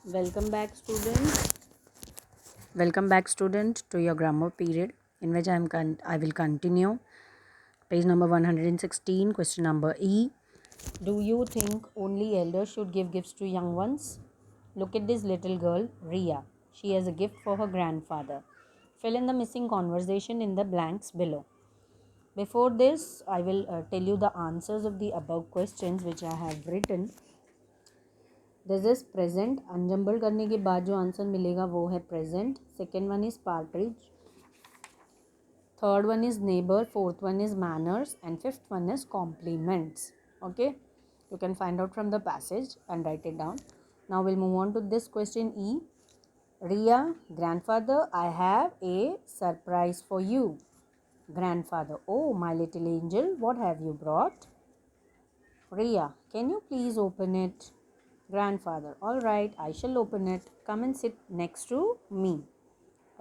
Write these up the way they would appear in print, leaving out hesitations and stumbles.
Welcome back, students. Welcome back, student, to your grammar period, in which I will continue. Page number 116, question number E. Do you think only elders should give gifts to young ones? Look at this little girl, Ria. She has a gift for her grandfather. Fill in the missing conversation in the blanks below. Before this, I will tell you the answers of the above questions which I have written. This is present unjumble करने के बाद जो answer मिलेगा वो है present. Second one is partridge, third one is neighbour, fourth one is manners and fifth one is compliments. Okay, you can find out from the passage and write it down. Now we'll move on to this question E. Ria, grandfather, I have a surprise for you. Grandfather, oh my little angel, what have you brought? Ria, can you please open it? Grandfather, all right, I shall open it. Come and sit next to me.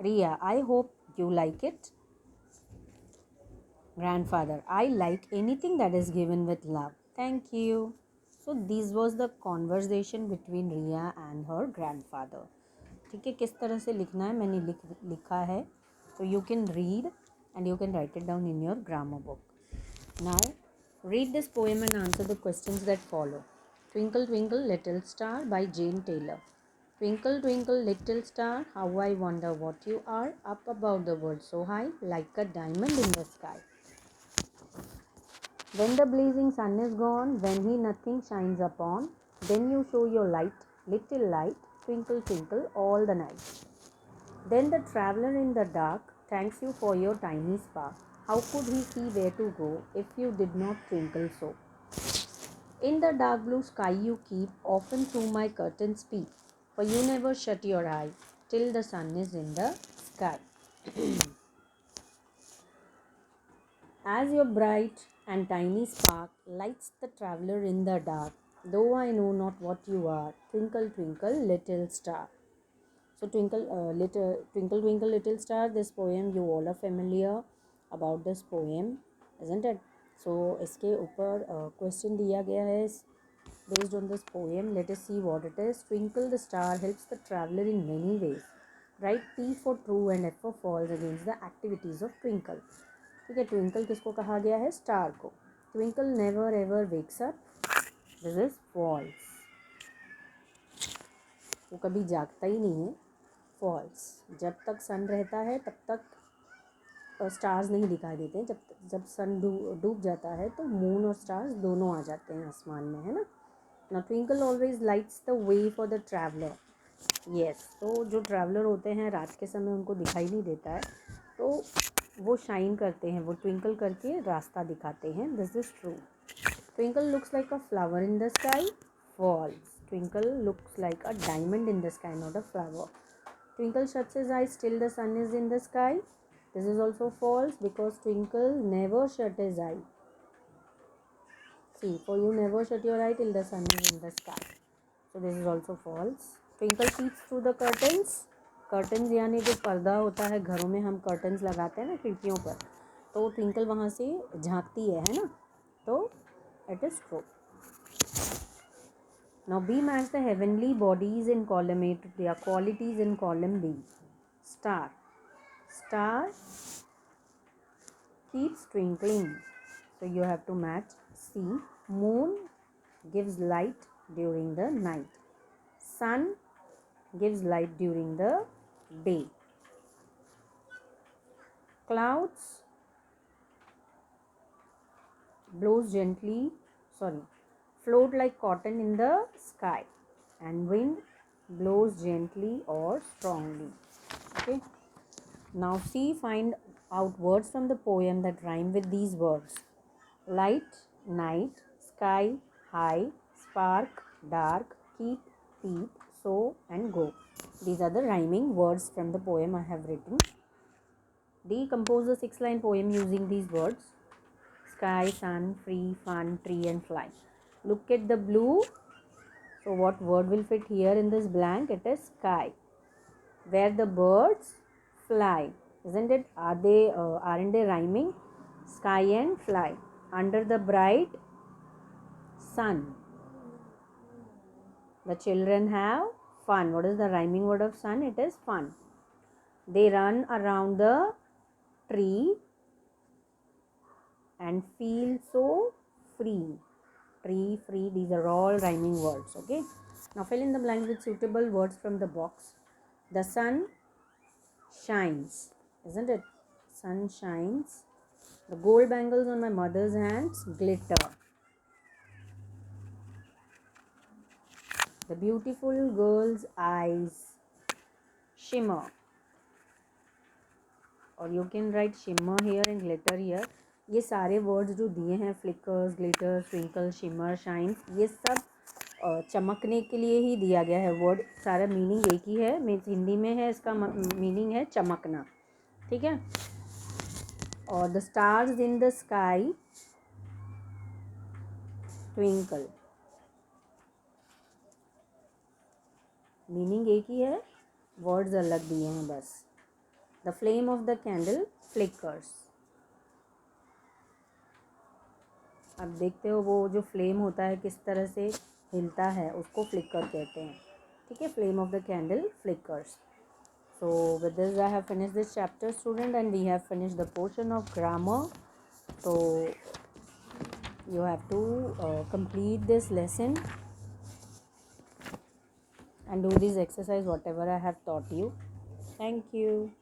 Ria, I hope you like it. Grandfather, I like anything that is given with love. Thank you. So this was the conversation between Ria and her grandfather. ठीक है, किस तरह से लिखना है मैंने लिखा है. So you can read and you can write it down in your grammar book. Now read this poem and answer the questions that follow. Twinkle Twinkle Little Star by Jane Taylor. Twinkle twinkle little star, how I wonder what you are, up above the world so high, like a diamond in the sky. When the blazing sun is gone, when he nothing shines upon, then you show your light, little light, twinkle twinkle all the night. Then the traveler in the dark thanks you for your tiny spark. How could he see where to go if you did not twinkle so? In the dark blue sky you keep, often through my curtains peep, for you never shut your eye till the sun is in the sky. As your bright and tiny spark lights the traveler in the dark, though I know not what you are, twinkle twinkle little star. So twinkle twinkle little star, this poem you all are familiar about this poem, isn't it? So इसके ऊपर question दिया गया है based on this poem. Let us see what it is. Twinkle the star helps the traveler in many ways. Write T for true and F for false against the activities of twinkle. ठीक है, twinkle किसको कहा गया है? Star को. Twinkle never ever wakes up. This is false. वो कभी जागता ही नहीं है. फॉल्स. जब तक सन रहता है तब तक स्टार्स नहीं दिखाई देते. जब सन डूब जाता है तो मून और स्टार्स दोनों आ जाते हैं आसमान में, है ना. ना twinkle always lights the way for the traveller. Yes, तो जो ट्रैवलर होते हैं रात के समय उनको दिखाई नहीं देता है, तो वो शाइन करते हैं, वो ट्विंकल करके रास्ता दिखाते हैं. This is true. Twinkle looks like a flower in the sky. False. Twinkle looks like a diamond in the sky, not a flower. Twinkle shuts his eyes till the sun is in the sky. This is also false because Twinkle never shut his eye. See, for you never shut your eye till the sun is in the sky. So this is also false. Twinkle peeks through the curtains. Curtains यानी जो पर्दा होता है, घरों में हम curtains लगाते हैं ना खिड़कियों पर, तो Twinkle वहाँ से झांकती है ना. तो it is true. Now B match the heavenly bodies in column A to their qualities in column B. Star. Star keeps twinkling. So you have to match C. Moon gives light during the night. Sun gives light during the day. Clouds float like cotton in the sky, and wind blows gently or strongly. Okay. Now see, find out words from the poem that rhyme with these words. Light, night, sky, high, spark, dark, keep, peep, so and go. These are the rhyming words from the poem I have written. Decompose the 6-line poem using these words. Sky, sun, free, fun, tree and fly. Look at the blue. So what word will fit here in this blank? It is sky. Where the birds fly, isn't it? Aren't they rhyming? Sky and fly. Under the bright sun, the children have fun. What is the rhyming word of sun? It is fun. They run around the tree and feel so free. Tree, free, these are all rhyming words. Okay. Now fill in the blanks with suitable words from the box. The sun shines, isn't it? Sun shines. The gold bangles on my mother's hands glitter. The beautiful girl's eyes shimmer. और you can write shimmer here and glitter here. ये सारे words जो दिए हैं, flickers, glitter, स्विंकल, shimmer, shines, ये सब चमकने के लिए ही दिया गया है वर्ड. सारा मीनिंग एक ही है. मीन्स हिंदी में है, इसका मीनिंग है चमकना. ठीक है. और the stars in the sky twinkle. Meaning एक ही है, वर्ड्स अलग दिए हैं बस. The flame of the candle flickers. अब देखते हो वो जो फ्लेम होता है किस तरह से हिलता है, उसको फ्लिकर कहते हैं. ठीक है. Flame of the candle flickers. So with this I have finished this chapter, student, and we have finished the portion of grammar. So you have to complete this lesson and do this exercise whatever I have taught you. Thank you.